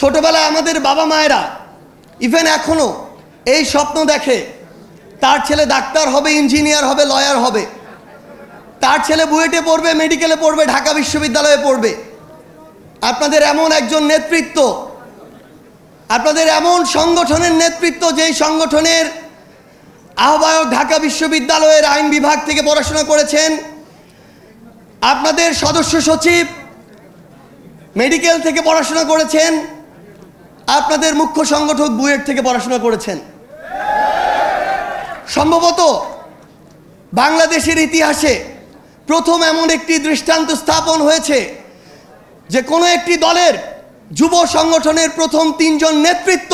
ছোটবেলায় আমাদের বাবা মায়েরা ইভেন এখনো এই স্বপ্ন দেখে তার ছেলে ডাক্তার হবে, ইঞ্জিনিয়ার হবে, লয়ার হবে, তার ছেলে বুয়েটে পড়বে, মেডিকেলে পড়বে, ঢাকা বিশ্ববিদ্যালয়ে পড়বে। আপনাদের এমন একজন নেতৃত্ব, আপনাদের এমন সংগঠনের নেতৃত্ব, যেই সংগঠনের আহ্বায়ক ঢাকা বিশ্ববিদ্যালয়ের আইন বিভাগ থেকে পড়াশোনা করেছেন, আপনাদের সদস্য সচিব মেডিকেল থেকে পড়াশোনা করেছেন, আপনাদের মুখ্য সংগঠক বুয়েট থেকে পড়াশোনা করেছেন। সম্ভবত বাংলাদেশের ইতিহাসে প্রথম এমন একটি দৃষ্টান্ত স্থাপন হয়েছে যে কোনো একটি দলের যুব সংগঠনের প্রথম 3 জন নেতৃত্ব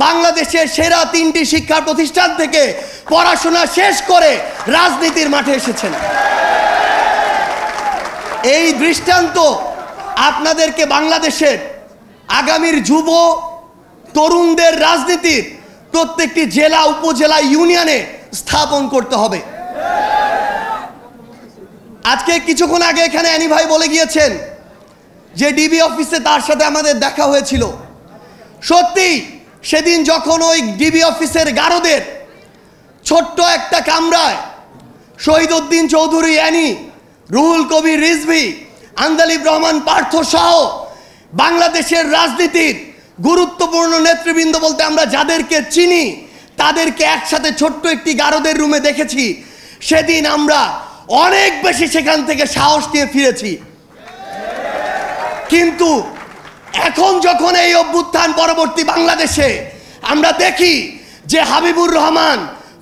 বাংলাদেশের সেরা 3টি শিক্ষা প্রতিষ্ঠান থেকে পড়াশোনা শেষ করে রাজনীতির মাঠে এসেছেন। এই দৃষ্টান্ত আপনাদেরকে বাংলাদেশের আগামীর যুব তরুণদের রাজনীতির প্রত্যেকটি জেলা, উপজেলা, ইউনিয়নে স্থাপন করতে হবে। আজকে কিছুক্ষণ আগে এখানে অ্যানি ভাই বলে গিয়েছেন যে ডিবি অফিসে তার সাথে আমাদের দেখা হয়েছিল। সত্যি সেদিন যখন ওই ডিবি অফিসের গারদের ছোট্ট একটা কামরায় শহীদউদ্দিন চৌধুরী অ্যানি, রুহুল কবির রিজভী, আন্দালিব রহমান পার্থ সহ বাংলাদেশের রাজনীতির গুরুত্বপূর্ণ নেতৃবৃন্দ বলতে আমরা যাদেরকে চিনি তাদেরকে একসাথে ছোট্ট একটি গারদের রুমে দেখেছি, সেদিন আমরা অনেক বেশি সেখান থেকে সাহস নিয়ে ফিরেছি। কিন্তু এখন যখন এই অভ্যুত্থান পরবর্তী বাংলাদেশে আমরা দেখি যে হাবিবুর রহমান,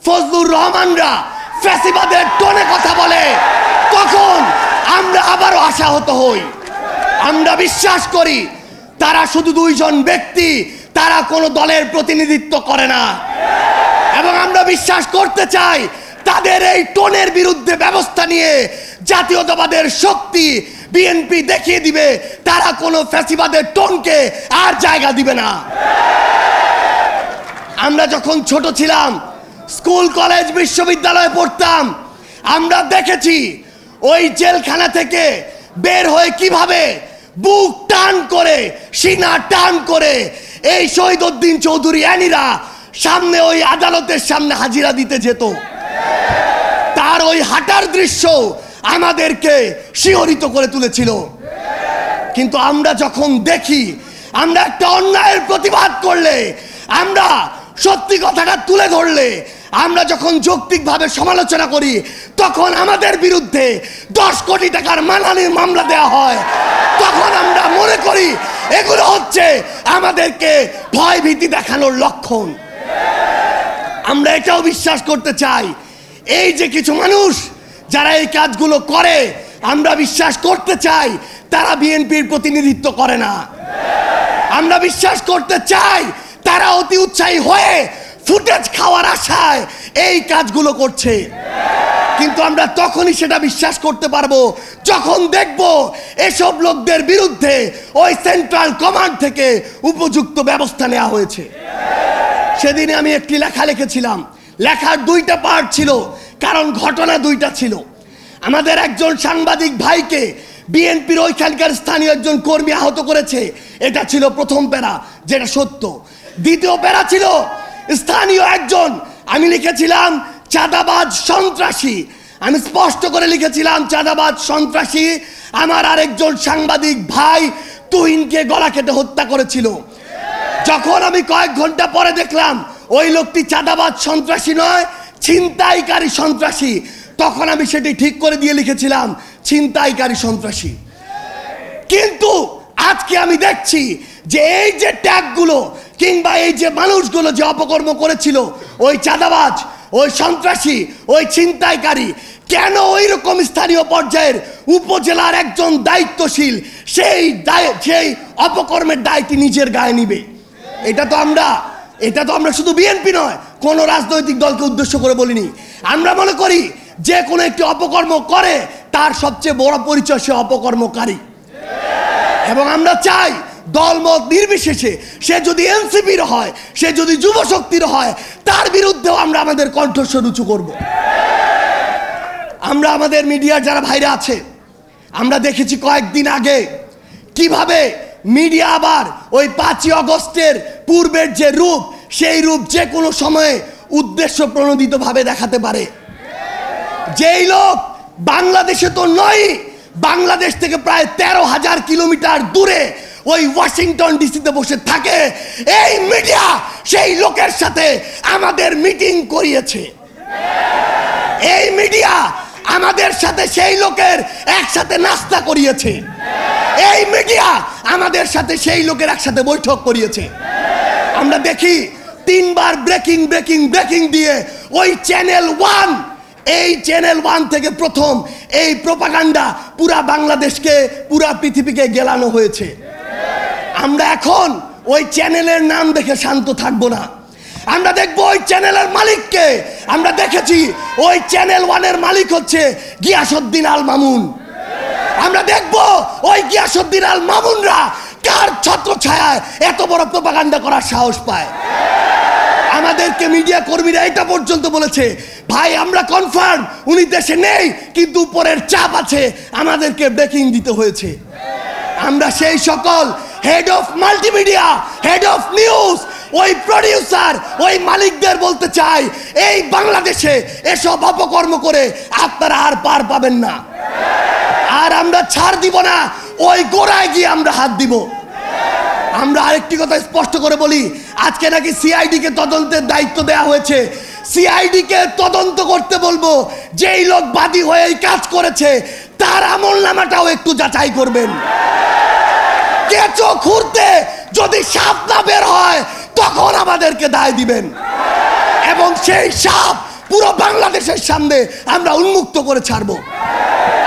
ফজলুর রহমানরা ফ্যাসিবাদের টোনে কথা বলে, তখন আমরা আবারও আশাহত হই। আমরা বিশ্বাস করি তারা শুধু 2 জন ব্যক্তি, তারা কোনো দলের প্রতিনিধিত্ব করে না, এবং আমরা বিশ্বাস করতে চাই তাদের এই টোনের বিরুদ্ধে ব্যবস্থা নিয়ে জাতীয়তাবাদের শক্তি বিএনপি দেখিয়ে দিবে তারা কোনো ফ্যাসিবাদের টোনকে আর জায়গা দিবে না। আমরা যখন ছোট ছিলাম, স্কুল, কলেজ, বিশ্ববিদ্যালয়ে পড়তাম, আমরা দেখেছি ওই জেলখানা থেকে বের হয়ে কিভাবে বুক টান করে, সিনা টান করে এই শহীদউদ্দিন চৌধুরী অ্যানিরা সামনে ওই আদালতের সামনে হাজিরা দিতে যেত। তার ওই হাঁটার দৃশ্য আমাদেরকে শিহরিত করে তুলেছিল। কিন্তু আমরা যখন দেখি, আমরা একটা অন্যায়ের প্রতিবাদ করলে, আমরা সত্যি কথাটা তুলে ধরলে, আমরা যখন যৌক্তিকভাবে সমালোচনা করি, তখন আমাদের বিরুদ্ধে 10 কোটি টাকার মানহানির মামলা দেওয়া হয়। তখন আমরা মনে করি এগুলো হচ্ছে আমাদেরকে ভয় ভীতি দেখানোর লক্ষণ। আমরা এটাও বিশ্বাস করতে চাই, এই যে কিছু মানুষ যারা এই কাজগুলো করে, আমরা বিশ্বাস করতে চাই তারা বিএনপির প্রতিনিধিত্ব করে না। আমরা বিশ্বাস করতে চাই তারা অতি উৎসাহী হয়ে ফুটেজ খাওয়ার আশায় এই কাজগুলো করছে। কিন্তু আমরা তখনই সেটা বিশ্বাস করতে পারবো যখন দেখব এসব লোকদের বিরুদ্ধে ওই সেন্ট্রাল কমান্ড থেকে উপযুক্ত ব্যবস্থা নেওয়া হয়েছে। সেদিনে আমি একটি লেখা লিখেছিলাম। লেখার 2টা পার্ট ছিল, কারণ ঘটনা 2টা ছিল। আমাদের একজন সাংবাদিক ভাইকে বিএনপির ওইখানকার স্থানীয় একজন কর্মী আহত করেছে, এটা ছিল প্রথম প্যারা, যেটা সত্য। দ্বিতীয় প্যারা ছিল স্থানীয় একজন, আমি লিখেছিলাম চাঁদাবাজ সন্ত্রাসী, আমি স্পষ্ট করে লিখেছিলাম চাঁদাবাজ সন্ত্রাসী আমার আরেকজন সাংবাদিক ভাই তুহিনকে গলা কেটে হত্যা করেছিল। যখন আমি কয়েক ঘন্টা পরে দেখলাম ওই লোকটি চাঁদাবাজ সন্ত্রাসী নয়, ছিনতাইকারী সন্ত্রাসী, তখন আমি সেটি ঠিক করে দিয়ে লিখেছিলাম ছিনতাইকারী সন্ত্রাসী। কিন্তু আজকে আমি দেখছি যে এই যে ট্যাগগুলো কিংবা এই যে মানুষগুলো যে অপকর্ম করেছিল, ওই চাঁদাবাজ, ওই সন্ত্রাসী, ওই ছিনতাইকারী, কেন ওই রকম স্থানীয় পর্যায়ের উপজেলার একজন দায়িত্বশীল সেই অপকর্মের দায়টি নিজের গায়ে নিবে? এটা তো আমরা শুধু বিএনপি নয়, কোন রাজনৈতিক দলকে উদ্দেশ্য করে বলিনি। আমরা মনে করি যে কোনো একটি অপকর্ম করে তার সবচেয়ে বড় পরিচয় সে অপকর্মকারী। এবং আমরা চাই দলমত নির্বিশেষে, সে যদি এনসিপির হয়, সে যদি যুব শক্তির হয়, তার বিরুদ্ধেও আমরা আমাদের কণ্ঠস্বর উঁচু করব। আমরা আমাদের মিডিয়ার যারা ভাইরা আছে, আমরা দেখেছি কয়েকদিন আগে কিভাবে মিডিয়া আবার ওই 5ই আগস্টের পূর্বের যে রূপ, সেই রূপ যে কোনো সময়ে উদ্দেশ্য প্রণোদিতভাবে দেখাতে পারে। যেই লোক বাংলাদেশে তো নয়, বাংলাদেশ থেকে প্রায় 13,000 কিলোমিটার দূরে ওই ওয়াশিংটন ডিসিতে বসে থাকে, এই মিডিয়া সেই লোকের সাথে আমাদের মিটিং করিয়েছে। এই মিডিয়া আমাদের সাথে সেই লোকের একসাথে নাস্তা করিয়েছে। এই মিডিয়া আমাদের সাথে সেই লোকের একসাথে বৈঠক করিয়েছে। আমরা দেখি 3 বার ব্রেকিং ব্রেকিং ব্রেকিং দিয়ে ওই চ্যানেল 1, এই চ্যানেল 1 থেকে প্রথম এই প্রোপাগান্ডা পুরা বাংলাদেশকে, পুরা পৃথিবীকে গেলানো হয়েছে। আমরা এখন ওই চ্যানেলের নাম দেখে শান্ত থাকবো না। আমরা দেখবো ওই চ্যানেলের মালিককে। আমরা দেখেছি ওই চ্যানেল 1-এর মালিক হচ্ছে গিয়াসউদ্দিন আল মামুন। আমরা দেখবো ওই গিয়াসউদ্দিন আল মামুনরা কার ছত্রছায়ায় এত বড় প্রোপাগান্ডা করার সাহস পায়। আমাদেরকে মিডিয়া কর্মীরা এটা পর্যন্ত বলেছে, ভাই আমরা কনফার্ম উনি দেশে নেই, কিন্তু উপরের চাপ আছে, আমাদেরকে ব্রেকিং দিতে হয়েছে। আমরা সেই সকল head of multimedia, head of news, ওই প্রডিউসার, ওই মালিকদের বলতে চাই, এই বাংলাদেশে এসব অপকর্ম করে আপনারা আর পার পাবেন না। আর আমরা ছাড় দিব না, ওই গোড়ায় গিয়ে আমরা হাত দিব। আমরা আরেকটি কথা স্পষ্ট করে বলি, আজকে নাকি সিআইডি কে তদন্তের দায়িত্ব দেওয়া হয়েছে। সিআইডি কে তদন্ত করতে বলবো, যেই লোক বাদী হয়ে এই কাজ করেছে তার আমলনামাটাও একটু যাচাই করবেন। কেঁচো খুঁড়তে যদি সাপ না বের হয় তখন আমাদেরকে দায় দিবেন, এবং সেই সাপ পুরো বাংলাদেশের সামনে আমরা উন্মুক্ত করে ছাড়বো।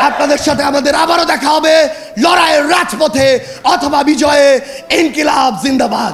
আপনাদের সাথে আমাদের আবারও দেখা হবে লড়াইয়ের রাজপথে অথবা বিজয়ে। ইনকিলাব জিন্দাবাদ।